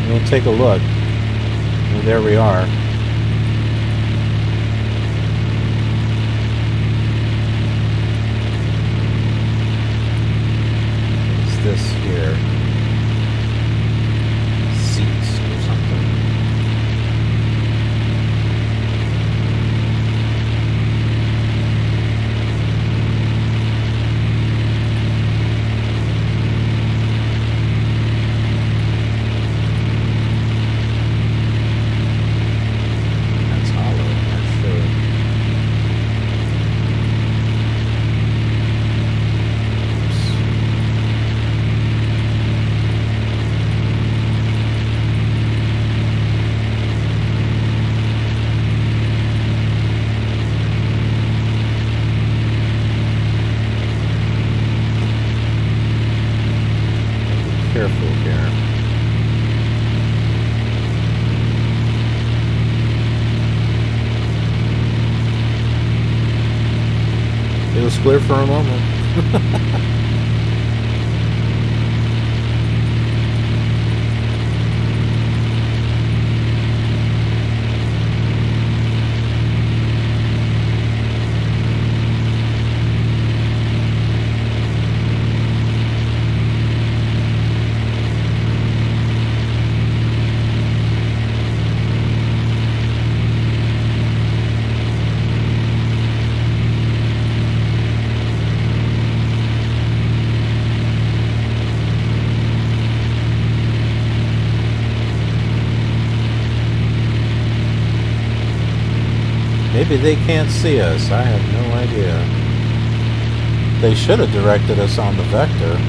We'll take a look. And there we are. What's this here? Seats or something. It was clear for a moment. Maybe they can't see us. I have no idea. They should have directed us on the vector.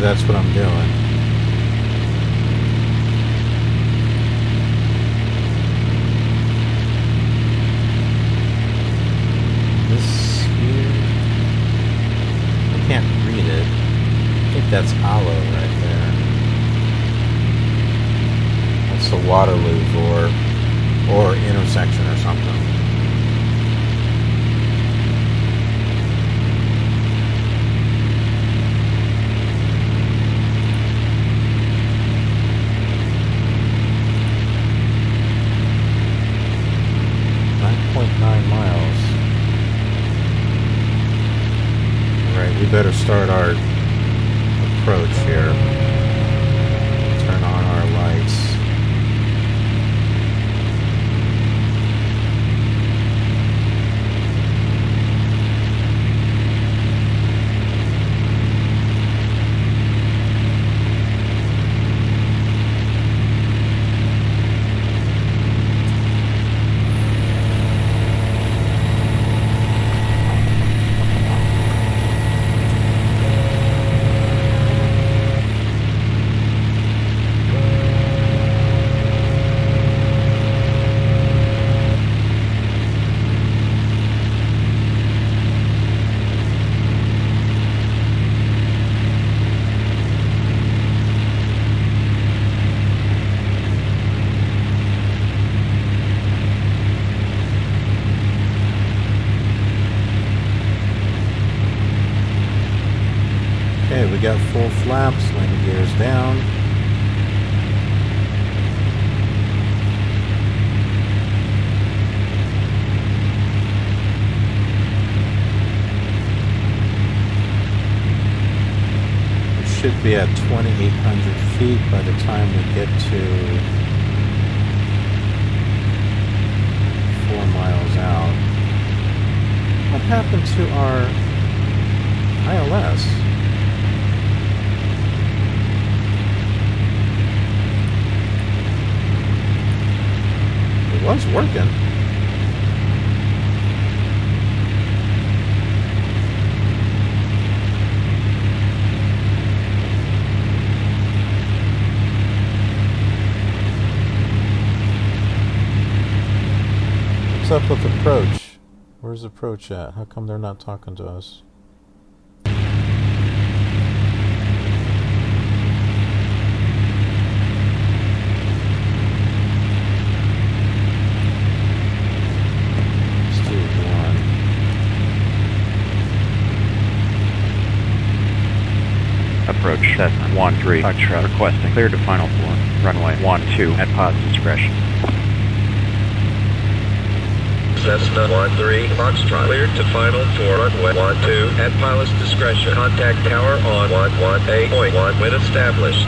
That's what I'm doing. This here, I can't read it. I think that's KALO right there. That's the Waterloo or intersection or something. We better start our approach here. Turn on our lights. Okay, we got full flaps, landing gears down. should be at 2,800 feet by the time we get to 4 miles out. What happened to our ILS? It was working. What's up with approach? Where's approach at? How come they're not talking to us? Let's do 1. Approach Cessna 1-3 Foxtrot requesting clear to final floor. Runway 12 at pilot's discretion. Cessna 1-3 Foxtrot cleared to final for runway 12 at pilot's discretion. Contact tower on 118.1 when established.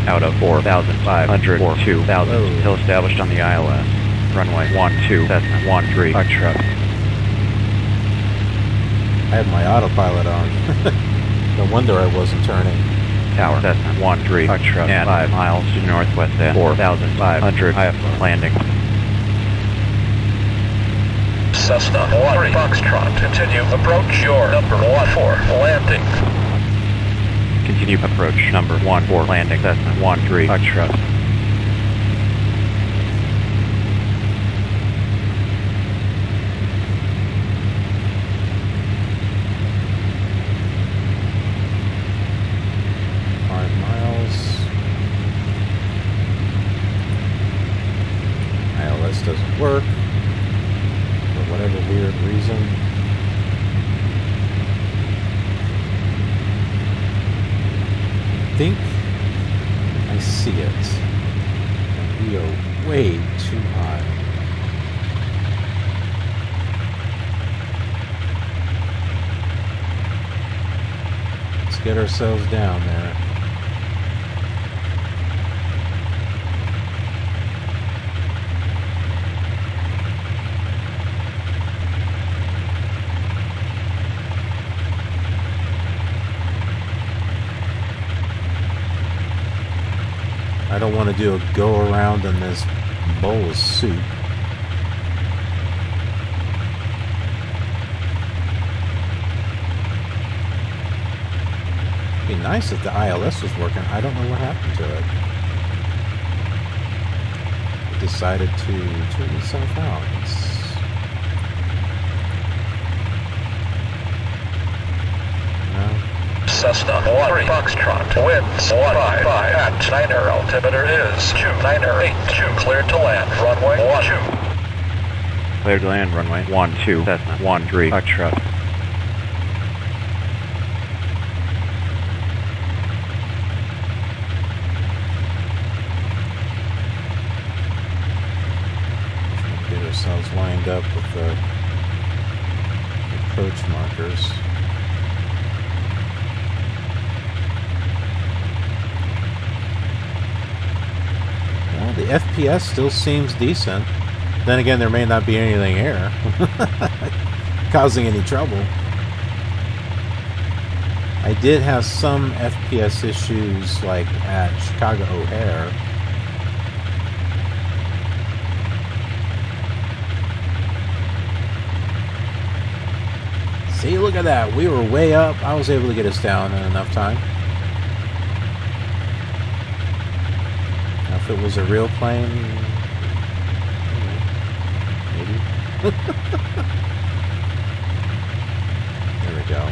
Out of 4,500 or 2,000 still established on the ILS. Runway 12 Cessna 1-3 Foxtrot. I had my autopilot on. No wonder I wasn't turning. Tower Cessna 1-3 Foxtrot at 5 miles to northwest at 4,500 IFR landing. Cessna 1-3 Foxtrot, continue approach your number 14 landing. Continue approach number 14 landing Cessna 1-3 Foxtrot. Doesn't work for whatever weird reason. I think I see it. And we are way too high. Let's get ourselves down there. I don't want to do a go around in this bowl of soup. It'd be nice if the ILS was working. I don't know what happened to it. It decided to tune itself out. Cessna 1-3 Foxtrot, winds 155 at Niner, altimeter is 2982, cleared to land, runway 12. Cleared to land, runway 12, Cessna 1-3 Foxtrot. Get ourselves lined up with the approach markers. The FPS still seems decent. Then again, there may not be anything here causing any trouble. I did have some FPS issues like at Chicago O'Hare. See, look at that. We were way up. I was able to get us down in enough time. If it was a real plane, maybe. There we go.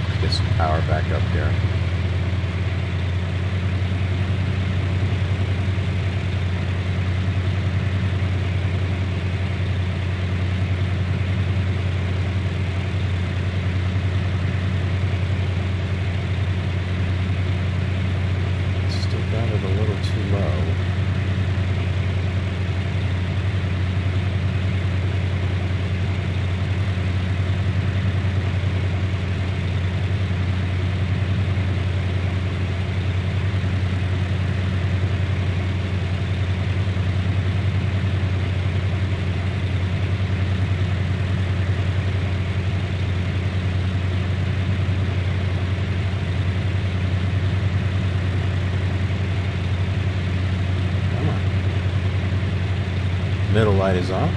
Let's get some power back up here. light is on.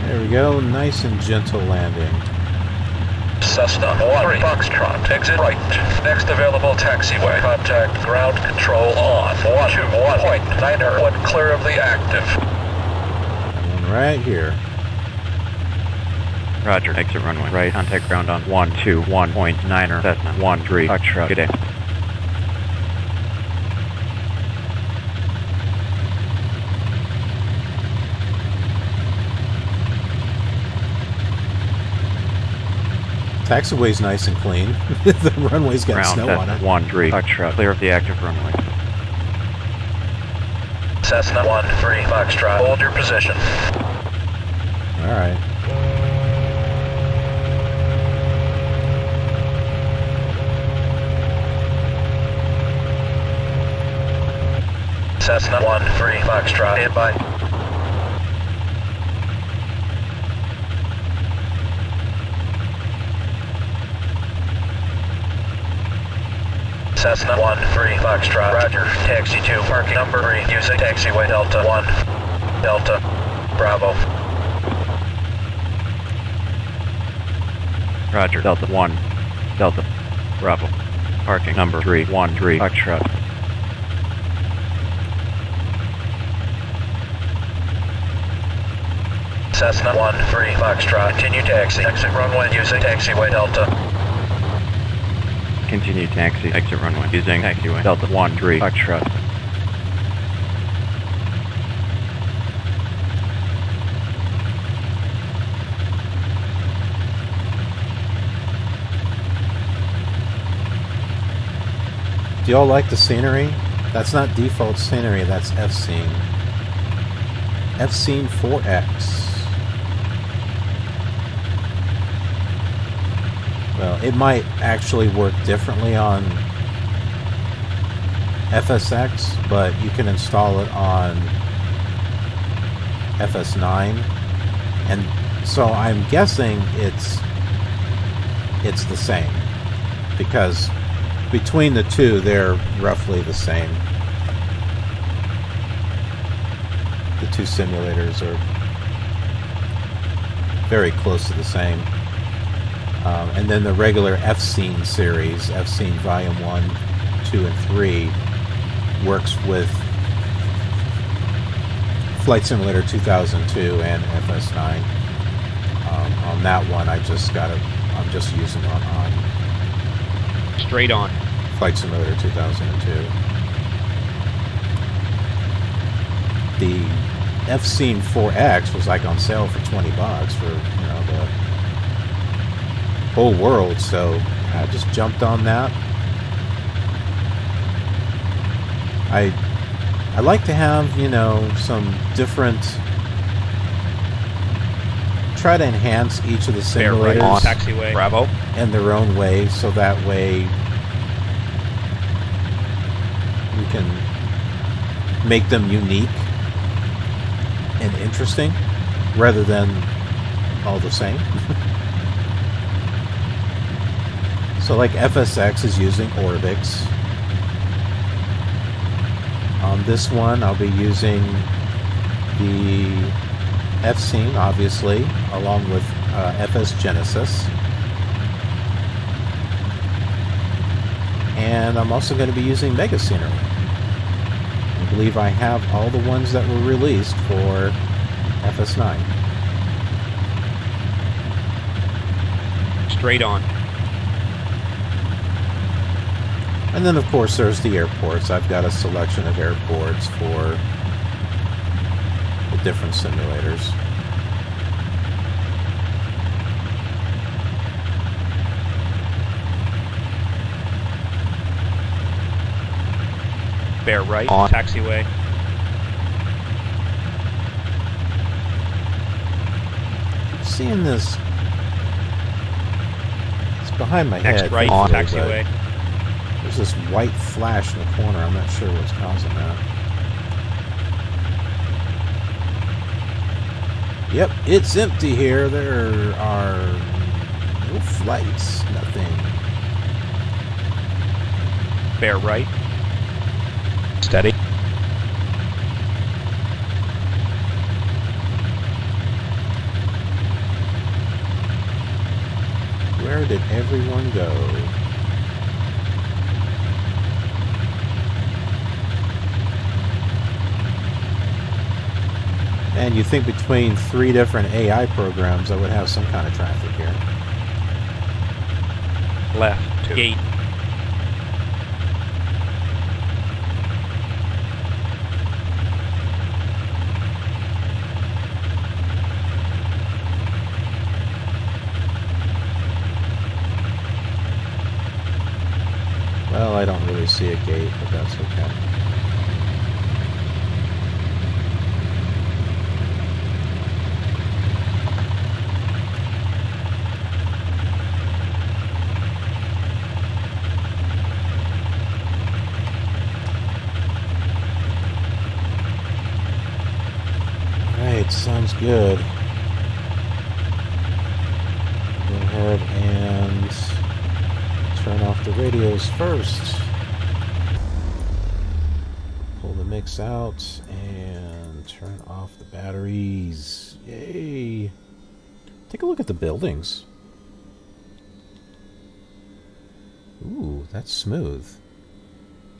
There we go, nice and gentle landing. Cessna 1-3 Foxtrot, exit right. Next available taxiway. Contact ground control on 121.9er when clear of the active. And right here. Roger, exit runway right. Contact ground on 121.9er. Cessna 1-3 Foxtrot. Good day. Taxiway's nice and clean. The runway's got Ground snow on it. 1-3 Foxtrot. Clear of the active runway. Cessna 1-3 Foxtrot, hold your position. Alright. Cessna 1-3 Foxtrot, hit by. Cessna 1-3 Foxtrot, roger. Taxi 2, parking number 3, using taxiway Delta 1. Delta, Bravo. Roger, Delta 1. Delta, Bravo. Parking number 313 Foxtrot. Cessna 1-3 Foxtrot, continue taxi. Exit runway using taxiway Delta. Continue taxi, exit runway, using taxiway Delta 1-3 Foxtrot. Do y'all like the scenery? That's not default scenery, that's FScene. FScene 4X. Well, it might actually work differently on FSX, but you can install it on FS9, and so I'm guessing it's the same, because between the two they're roughly the same. The two simulators are very close to the same. And then the regular FScene series, FScene Volume 1, 2, and 3, works with Flight Simulator 2002 and FS9. On that one, I'm just using it on Straight on. Flight Simulator 2002. The FScene 4X was like on sale for $20 for, you know, the whole world, so I just jumped on that. I like to have, you know, some different, try to enhance each of the simulators on taxiway Bravo in their own way, so that way we can make them unique and interesting rather than all the same. So like FSX is using Orbix. On this one I'll be using the FScene, obviously, along with FS Genesis. And I'm also going to be using Mega Scenery. I believe I have all the ones that were released for FS9. straight on. And then, of course, there's the airports. I've got a selection of airports for the different simulators. Bear right. On taxiway. I'm seeing this. It's behind my head. Next right. On taxiway. There's this white flash in the corner. I'm not sure what's causing that. Yep, it's empty here. There are no flights, nothing. Bear right. Steady. Where did everyone go? And you think between 3 different AI programs I would have some kind of traffic here. Left to gate. Well, I don't really see a gate, but that's okay. Alright, sounds good. Go ahead and turn off the radios first. Pull the mix out and turn off the batteries. Yay! Take a look at the buildings. Ooh, that's smooth.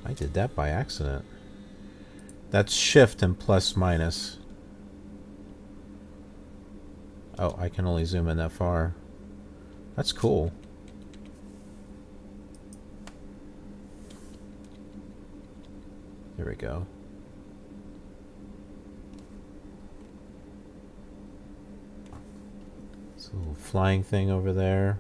I did that by accident. That's shift and plus minus. Oh, I can only zoom in that far. That's cool. There we go. This little flying thing over there.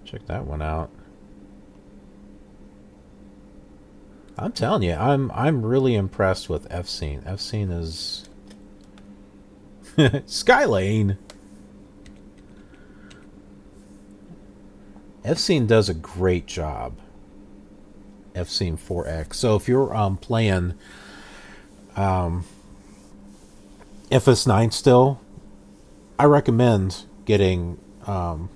Check that one out. I'm telling you, I'm really impressed with FScene. FScene is Skylane. FScene does a great job. FScene 4X. So if you're playing FS9 still, I recommend getting the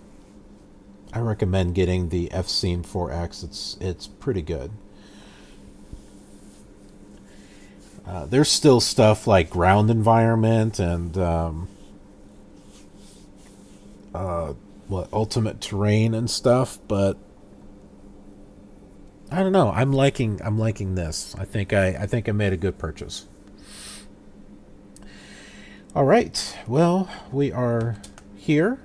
FScene 4X. It's pretty good. There's still stuff like ground environment and ultimate terrain and stuff, but I don't know. I'm liking this. I think I made a good purchase. All right. Well, we are here.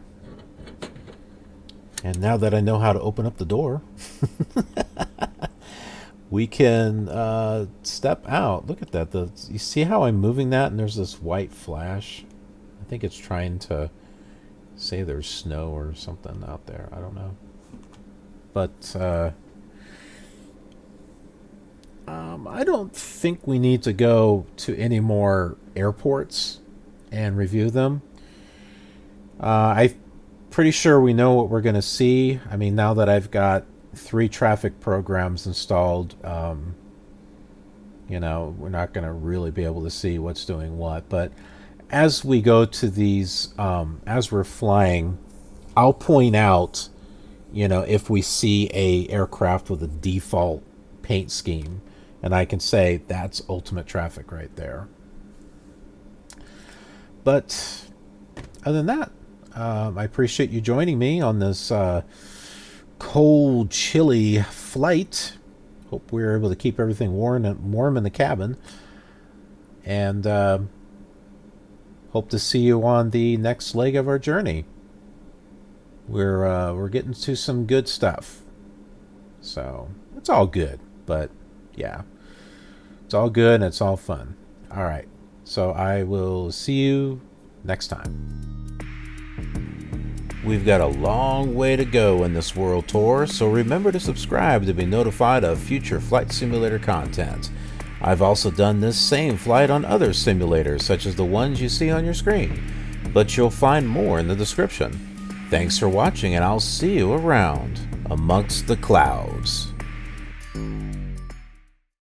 And now that I know how to open up the door, we can step out. Look at that. You see how I'm moving that and there's this white flash? I think it's trying to say there's snow or something out there. I don't know. But I don't think we need to go to any more airports and review them. I'm pretty sure we know what we're going to see. I mean, now that I've got 3 traffic programs installed, you know, we're not going to really be able to see what's doing what. But as we go to these, as we're flying, I'll point out, you know, if we see a aircraft with a default paint scheme, and I can say that's ultimate traffic right there. But other than that, I appreciate you joining me on this cold, chilly flight. Hope we're able to keep everything warm in the cabin. And hope to see you on the next leg of our journey. We're getting to some good stuff. So it's all good. But yeah, it's all good and it's all fun. All right. So I will see you next time. We've got a long way to go in this world tour, so remember to subscribe to be notified of future flight simulator content. I've also done this same flight on other simulators, such as the ones you see on your screen, but you'll find more in the description. Thanks for watching, and I'll see you around amongst the clouds.